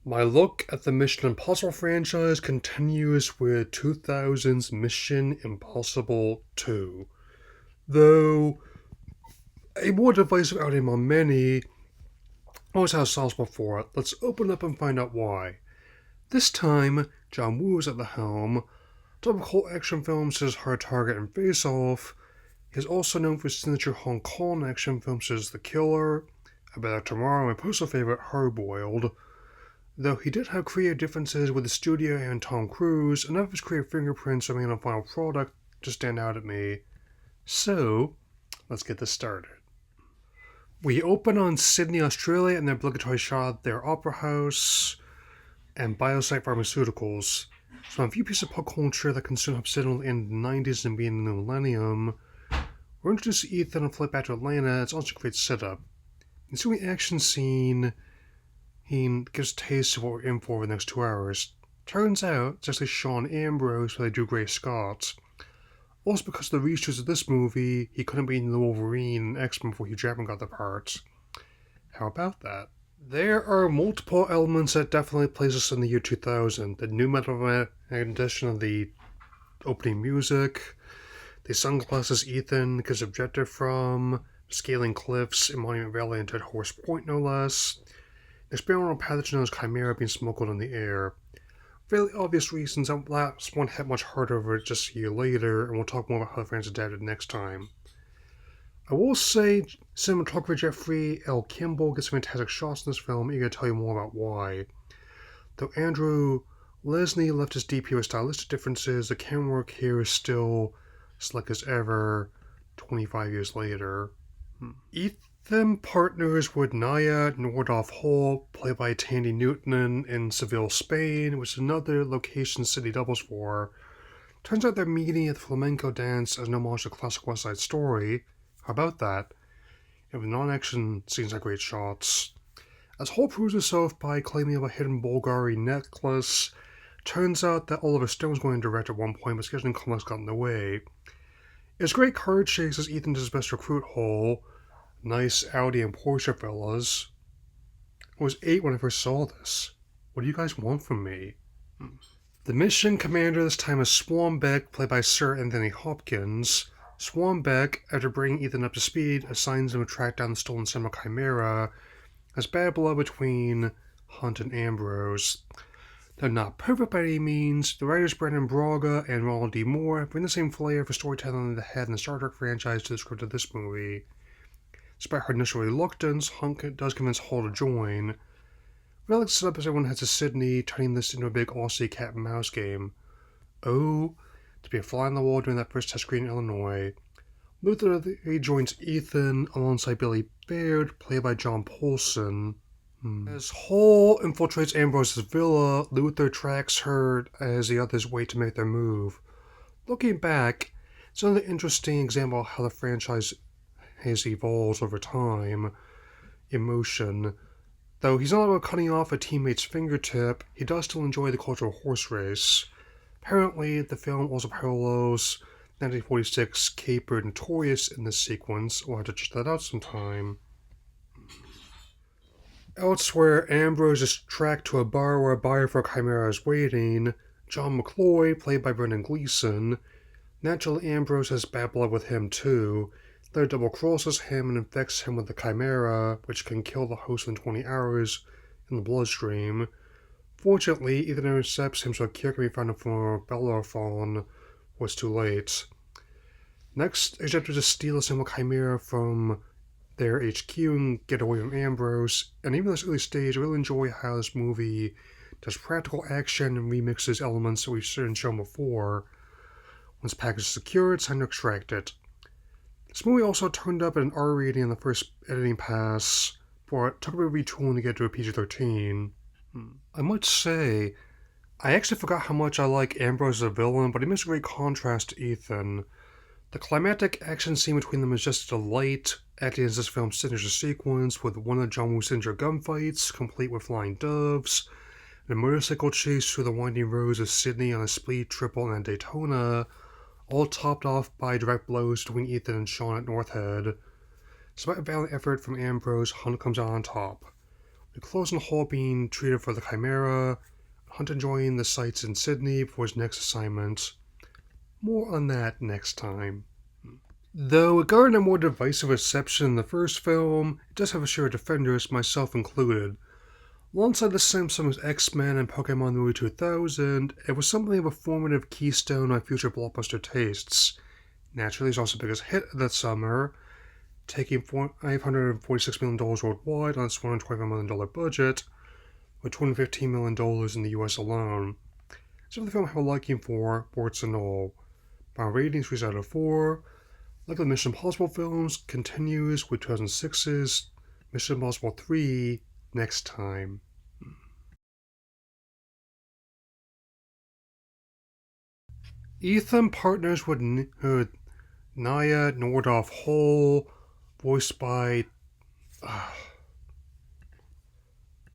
My look at the Mission Impossible franchise continues with 2000's Mission Impossible 2. Though a more divisive outing among many, always has sauce before it. Let's open up and find out why. This time, John Woo is at the helm. Topical action films such as Hard Target and Face Off. He is also known for his signature Hong Kong action films such as The Killer, A Better Tomorrow, and my personal favorite, Hard Boiled. Though he did have creative differences with the studio and Tom Cruise, enough of his creative fingerprints remain on the final product to stand out at me. So, let's get this started. We open on Sydney, Australia, and the obligatory shot of their opera house and Biosite Pharmaceuticals. So, a few pieces of pop culture that can soon have signaled in the 90s and being the new millennium. We're introduced to Ethan and flip back to Atlanta. It's also a great setup. In the action scene, he gives a taste of what we're in for the next 2 hours. Turns out it's actually Sean Ambrose who they do Gray Scott. Also, because of the reshoots of this movie, he couldn't be in the Wolverine and X-Men before Hugh Jackman got the part. How about that? There are multiple elements that definitely place us in the year 2000. The new metal edition of the opening music, the sunglasses Ethan gets objective from, scaling cliffs in Monument Valley and Dead Horse Point no less, the experimental pathogen as Chimera being smuggled in the air. Fairly obvious reasons that last one hit much harder over just a year later, and we'll talk more about how the fans adapted next time. I will say, cinematographer Jeffrey L. Kimball gets fantastic shots in this film, eager to tell you more about why. Though Andrew Lesnie left his DP with stylistic differences, the camera work here is still slick as ever, 25 years later. Ethan partners with Naya Nordhoff Hall, played by Tandy Newton in Seville, Spain, which is another location City doubles for. Turns out they're meeting at the flamenco dance as an homage to classic West Side Story. How about that? And with non-action scenes like great shots. As Hall proves herself by claiming of a hidden Bulgari necklace, turns out that Oliver Stone was going to direct at one point, but scheduling conflicts got in the way. It's great card chase as Ethan does his best recruit Hall. Nice Audi and Porsche fellas. I was 8 when I first saw this. What do you guys want from me? The mission commander this time is Swanbeck, played by Sir Anthony Hopkins. Swanbeck, after bringing Ethan up to speed, assigns him to track down the stolen Cinema Chimera, as bad blood between Hunt and Ambrose. They're not perfect by any means. The writers Brandon Braga and Ronald D. Moore bring the same flair for storytelling that they had in the Star Trek franchise to the script of this movie. Despite her initial reluctance, Hunt does convince Hall to join. Relic set up as everyone heads to Sydney, turning this into a big Aussie cat and mouse game. Oh, to be a fly on the wall during that first test screen in Illinois. Luther joins Ethan alongside Billy Baird, played by John Paulson. As Hall infiltrates Ambrose's villa, Luther tracks her as the others wait to make their move. Looking back, it's another interesting example of how the franchise has evolved over time. Emotion. Though he's not about cutting off a teammate's fingertip, he does still enjoy the cultural horse race. Apparently, the film also parallels 1946 Caper Notorious in this sequence. We'll have to check that out sometime. Elsewhere, Ambrose is tracked to a bar where a buyer for Chimera is waiting. John McCloy, played by Brendan Gleeson. Naturally, Ambrose has bad blood with him too. Later double-crosses him and infects him with the Chimera, which can kill the host within 20 hours in the bloodstream. Fortunately, Ethan intercepts him so a cure can be found for Bellerophon was too late. Next, Egyptians just steal a single Chimera from their HQ and get away from Ambrose, and even at this early stage, I really enjoy how this movie does practical action and remixes elements that we've shown before. Once the package is secure, it's time to extract it. This movie also turned up at an R rating in the first editing pass, but it took a bit of retooling to get to a PG-13. I must say, I actually forgot how much I like Ambrose as a villain, but he makes a great contrast to Ethan. The climactic action scene between them is just a delight, acting as this film's signature sequence, with one of John Woo's signature gunfights, complete with flying doves, and a motorcycle chase through the winding roads of Sydney on a speed triple and Daytona, all topped off by direct blows between Ethan and Sean at North Head. Despite a valiant effort from Ambrose, Hunt comes out on top. with Close Hall being treated for the Chimera, Hunt enjoying the sights in Sydney for his next assignment. More on that next time. Though it garnered a more divisive reception in the first film, it does have a share of defenders, myself included. Alongside the Simpsons, X-Men, and Pokemon movie 2000, it was something of a formative keystone on future blockbuster tastes. Naturally, it's also the biggest hit of that summer, taking $546 million worldwide on its $125 million budget, with $215 million in the US alone. So the film I have a liking for, warts and all. My ratings 3 out of 4. Like the Mission Impossible films, continues with 2006's Mission Impossible 3 next time. Ethan partners with Nya Nordhoff Hall, voiced by